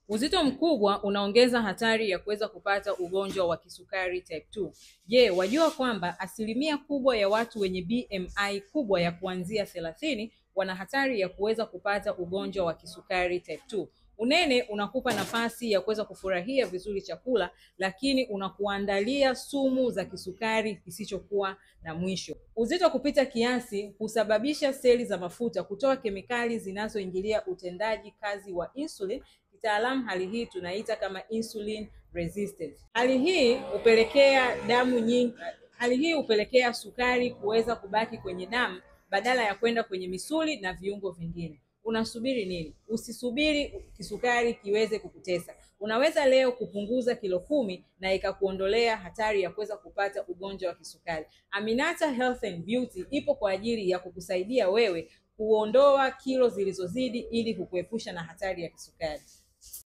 Uzito mkubwa unaongeza hatari ya kuweza kupata ugonjwa wa kisukari type 2. Je, wajua kwamba asilimia kubwa ya watu wenye BMI kubwa ya kuanzia 30 wana hatari ya kuweza kupata ugonjwa wa kisukari type 2. Unene unakupa nafasi ya kuweza kufurahia vizuri chakula, lakini unakuandalia sumu za kisukari kisichokuwa na mwisho. Uzito kupita kiasi husababisha seli za mafuta kutoa kemikali zinazoingilia utendaji kazi wa insulin. Kitaalamu hali hii tunaita kama insulin resistance. Hali hii hupelekea sukari kuweza kubaki kwenye damu badala ya kwenda kwenye misuli na viungo vingine. Unasubiri nini? Usisubiri kisukari kiweze kukutesa. Unaweza leo kupunguza kilo 10 na ikakuondolea hatari ya kuweza kupata ugonjwa wa kisukari. Aminata Health and Beauty ipo kwa ajili ya kukusaidia wewe kuondoa kilo zilizozidi ili kukuepusha na hatari ya kisukari.